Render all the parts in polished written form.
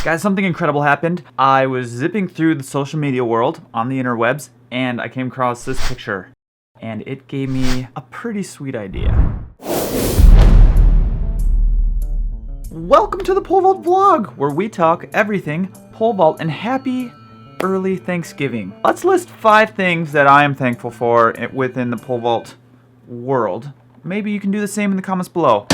Guys, something incredible happened. I was zipping through the social media world on the interwebs, and I came across this picture, and it gave me a pretty sweet idea. Welcome to the Pole Vault vlog, where we talk everything pole vault, and happy early Thanksgiving. Let's list 5 things that I am thankful for within the pole vault world. Maybe you can do the same in the comments below.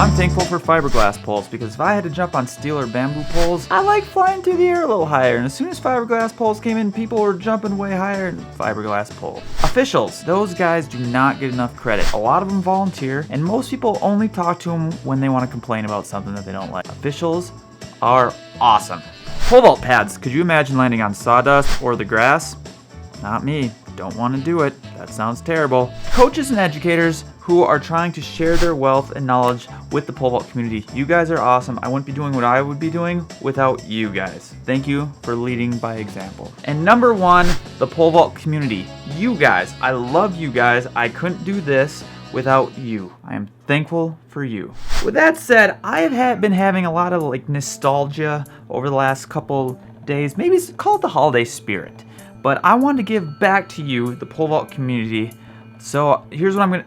I'm thankful for fiberglass poles, because if I had to jump on steel or bamboo poles, I like flying through the air a little higher, and as soon as fiberglass poles came in, people were jumping way higher than fiberglass pole. Officials, those guys do not get enough credit. A lot of them volunteer, and most people only talk to them when they want to complain about something that they don't like. Officials are awesome. Pole vault pads, could you imagine landing on sawdust or the grass? Not me. Don't want to do it. That sounds terrible. Coaches and educators who are trying to share their wealth and knowledge with the pole vault community. You guys are awesome. I wouldn't be doing what I would be doing without you guys. Thank you for leading by example. And number 1, the pole vault community. You guys. I love you guys. I couldn't do this without you. I am thankful for you. With that said, I have been having a lot of nostalgia over the last couple days. Maybe call it the holiday spirit. But I wanted to give back to you, the pole vault community. So here's what I'm gonna.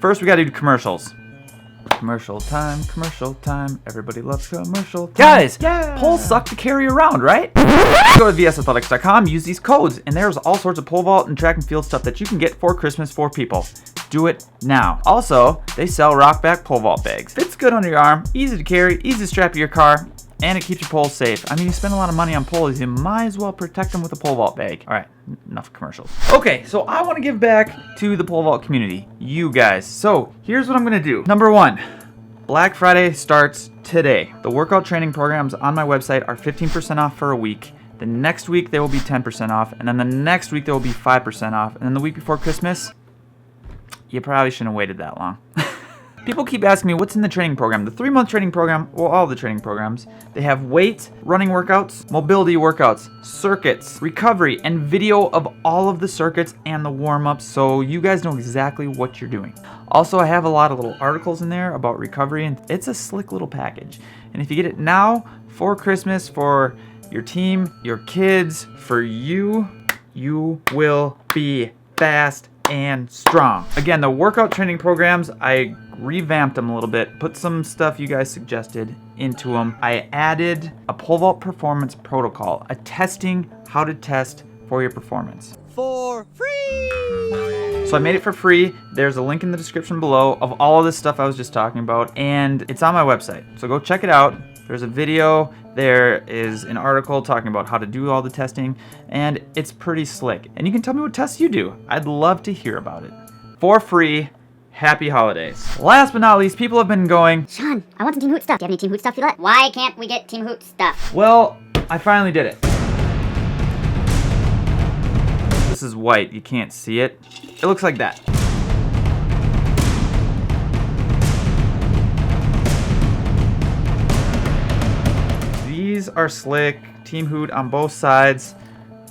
First, we gotta do commercials. Commercial time. Everybody loves commercial time. Guys, yeah. Poles suck to carry around, right? Go to vsathletics.com, use these codes, and there's all sorts of pole vault and track and field stuff that you can get for Christmas for people. Do it now. Also, they sell rock back pole vault bags. Fits good under your arm, easy to carry, easy to strap to your car, and it keeps your poles safe. I mean, you spend a lot of money on poles, you might as well protect them with a pole vault bag. All right, enough commercials. Okay, so I want to give back to the pole vault community, you guys. So here's what I'm gonna do. Number 1, Black Friday starts today. The workout training programs on my website are 15% off for a week. The next week they will be 10% off, and then the next week they will be 5% off, and then the week before Christmas, you probably shouldn't have waited that long. People keep asking me what's in the training program. The 3-month training program, well, all the training programs, they have weight, running workouts, mobility workouts, circuits, recovery, and video of all of the circuits and the warm-ups, so you guys know exactly what you're doing. Also, I have a lot of little articles in there about recovery, and it's a slick little package. And if you get it now for Christmas, for your team, your kids, for you, you will be fast and strong. Again, the workout training programs, I revamped them a little bit, put some stuff you guys suggested into them. I added a pole vault performance protocol, how to test for your performance. For free! So I made it for free. There's a link in the description below of all of this stuff I was just talking about, and it's on my website. So go check it out. There's a video, there is an article talking about how to do all the testing, and it's pretty slick. And you can tell me what tests you do. I'd love to hear about it. For free, happy holidays. Last but not least, people have been going, Shawn, I want some Team Hoot stuff. Do you have any Team Hoot stuff you let? Why can't we get Team Hoot stuff? Well, I finally did it. This is white, you can't see it. It looks like that. These are slick, Team Hoot on both sides.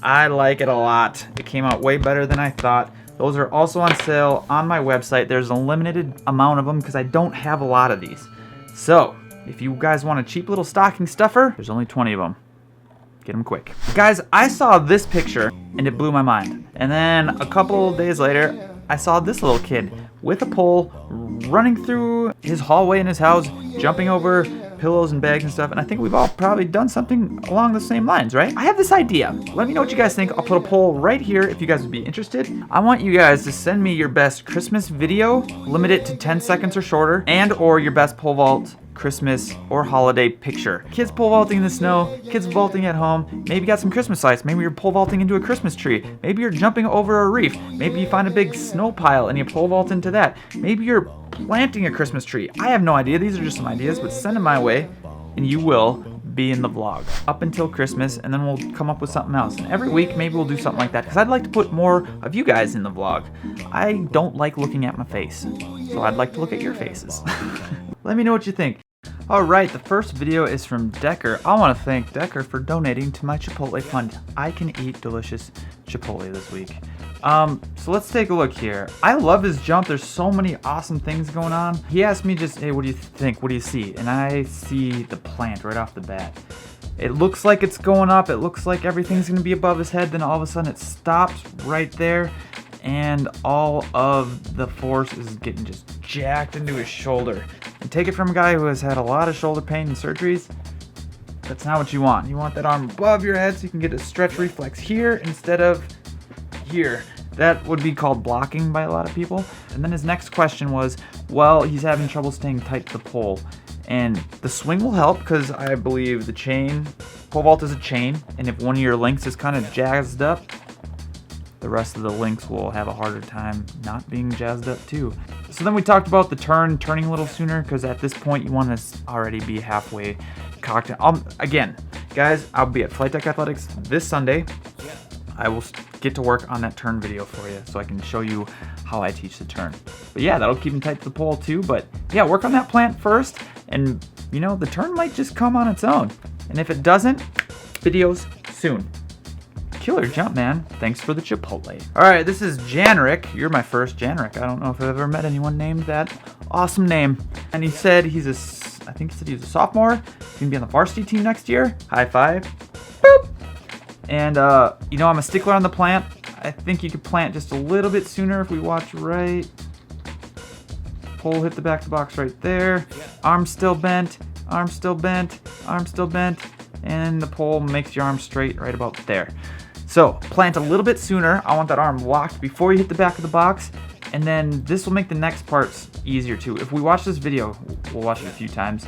I like it a lot. It came out way better than I thought. Those are also on sale on my website. There's a limited amount of them because I don't have a lot of these. So, if you guys want a cheap little stocking stuffer, there's only 20 of them. Get them quick. Guys, I saw this picture and it blew my mind. And then a couple days later, I saw this little kid with a pole running through his hallway in his house, jumping over pillows and bags and stuff, and I think we've all probably done something along the same lines, right? I have this idea. Let me know what you guys think. I'll put a poll right here if you guys would be interested. I want you guys to send me your best Christmas video, limit it to 10 seconds or shorter, and or your best pole vault Christmas or holiday picture. Kids pole vaulting in the snow, kids vaulting at home, maybe you got some Christmas lights, maybe you're pole vaulting into a Christmas tree, maybe you're jumping over a reef, maybe you find a big snow pile and you pole vault into that, maybe you're planting a Christmas tree. I have no idea, these are just some ideas, but send them my way and you will be in the vlog up until Christmas, and then we'll come up with something else. And every week maybe we'll do something like that, because I'd like to put more of you guys in the vlog. I don't like looking at my face, so I'd like to look at your faces. Let me know what you think. Alright, the first video is from Decker. I want to thank Decker for donating to my Chipotle fund. I can eat delicious Chipotle this week. So let's take a look here. I love his jump. There's so many awesome things going on. He asked me just, hey, what do you think? What do you see? And I see the plant right off the bat. It looks like it's going up. It looks like everything's going to be above his head. Then all of a sudden it stops right there. And all of the force is getting just jacked into his shoulder. And take it from a guy who has had a lot of shoulder pain and surgeries. That's not what you want. You want that arm above your head so you can get a stretch reflex here instead of here. That would be called blocking by a lot of people. And then his next question was, well, he's having trouble staying tight to the pole. And the swing will help because I believe the chain, pole vault is a chain, and if one of your links is kind of jazzed up, the rest of the links will have a harder time not being jazzed up too. So then we talked about the turning a little sooner, because at this point you want to already be halfway cocked. Again, guys, I'll be at Flight Deck Athletics this Sunday. I will get to work on that turn video for you so I can show you how I teach the turn. But yeah, that'll keep him tight to the pole too. But yeah, work on that plant first, and you know, the turn might just come on its own. And if it doesn't, videos soon. Killer jump, man. Thanks for the Chipotle. All right, this is Janrick. You're my first Janrick. I don't know if I've ever met anyone named that awesome name. And he said I think he said he was a sophomore. He's gonna be on the varsity team next year. High five. Boop. And you know, I'm a stickler on the plant. I think you could plant just a little bit sooner if we watch right. Pole hit the back of the box right there. Arm still bent, arm still bent, arm still bent. And the pole makes your arm straight right about there. So plant a little bit sooner. I want that arm locked before you hit the back of the box. And then this will make the next parts easier too. If we watch this video, we'll watch it a few times,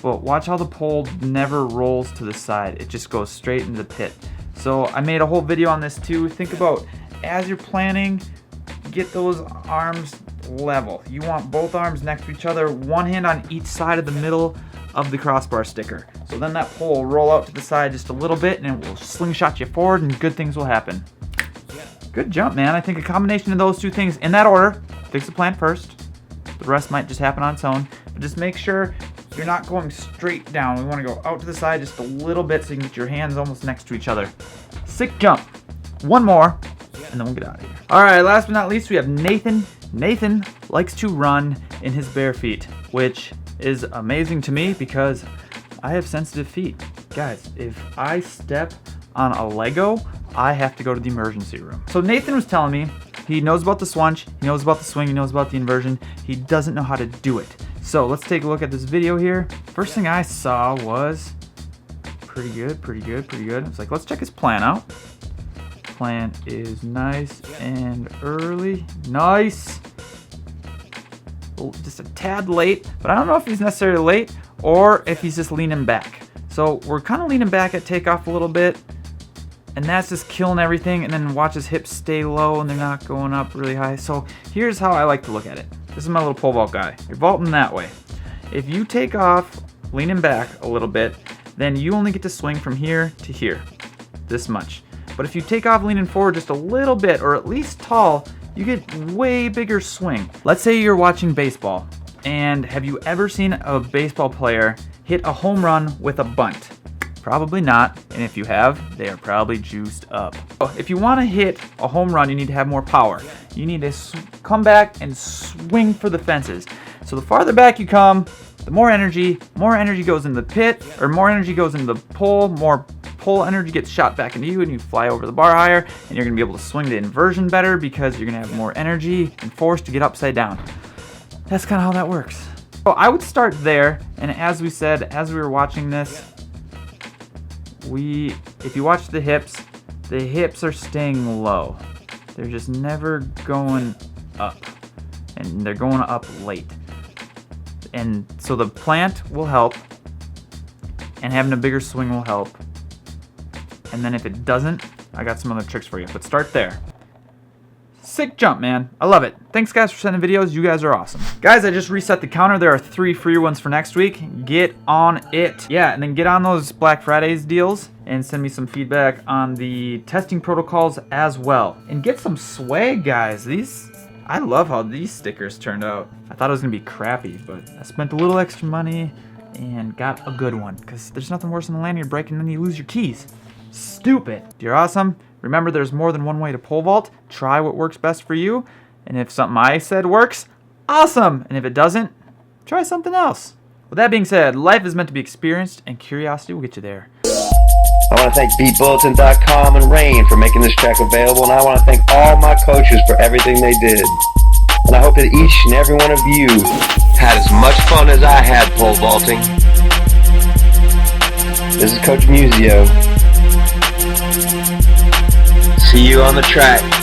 but watch how the pole never rolls to the side. It just goes straight into the pit. So I made a whole video on this too. Think about, as you're planning, get those arms level. You want both arms next to each other, one hand on each side of the middle of the crossbar sticker. So then that pole will roll out to the side just a little bit and it will slingshot you forward and good things will happen. Good jump, man. I think a combination of those two things in that order. Fix the plant first. The rest might just happen on its own. But just make sure you're not going straight down. We want to go out to the side just a little bit so you can get your hands almost next to each other. Sick jump. One more, and then we'll get out of here. All right, last but not least, we have Nathan. Nathan likes to run in his bare feet, which is amazing to me because I have sensitive feet. Guys, if I step on a Lego, I have to go to the emergency room. So Nathan was telling me he knows about the swunch, he knows about the swing, he knows about the inversion. He doesn't know how to do it. So let's take a look at this video here. First thing I saw was pretty good, pretty good, pretty good. It's like, let's check his plan out. Plan is nice and early. Nice. Just a tad late, but I don't know if he's necessarily late or if he's just leaning back. So we're kind of leaning back at takeoff a little bit, and that's just killing everything. And then watch his hips stay low and they're not going up really high. So here's how I like to look at it. This is my little pole vault guy. You're vaulting that way. If you take off leaning back a little bit, then you only get to swing from here to here, this much. But if you take off leaning forward just a little bit, or at least tall, you get way bigger swing. Let's say you're watching baseball, and have you ever seen a baseball player hit a home run with a bunt? Probably not, and if you have, they are probably juiced up. If you want to hit a home run, you need to have more power. You need to come back and swing for the fences. So the farther back you come, the more energy goes into the pit, or more energy goes into the pole, more pole energy gets shot back into you, and you fly over the bar higher, and you're going to be able to swing the inversion better because you're going to have more energy and force to get upside down. That's kind of how that works. So I would start there, and as we said, as we were watching this, if you watch the hips are staying low. They're just never going up, and they're going up late. And so the plant will help, and having a bigger swing will help. And then if it doesn't, I got some other tricks for you, but start there. Sick jump, man. I love it. Thanks, guys, for sending videos. You guys are awesome. Guys, I just reset the counter. There are 3 free ones for next week. Get on it. Yeah, and then get on those Black Fridays deals and send me some feedback on the testing protocols as well. And get some swag, guys. I love how these stickers turned out. I thought it was going to be crappy, but I spent a little extra money, and got a good one, because there's nothing worse than a lanyard break and then you lose your keys. Stupid. If you're awesome, remember there's more than one way to pole vault. Try what works best for you, and if something I said works, awesome, and if it doesn't, try something else. With that being said, life is meant to be experienced, and curiosity will get you there. I want to thank BeatBulletin.com and Rain for making this track available, and I want to thank all my coaches for everything they did. And I hope that each and every one of you had as much fun as I had pole vaulting. This is Coach Musio. See you on the track.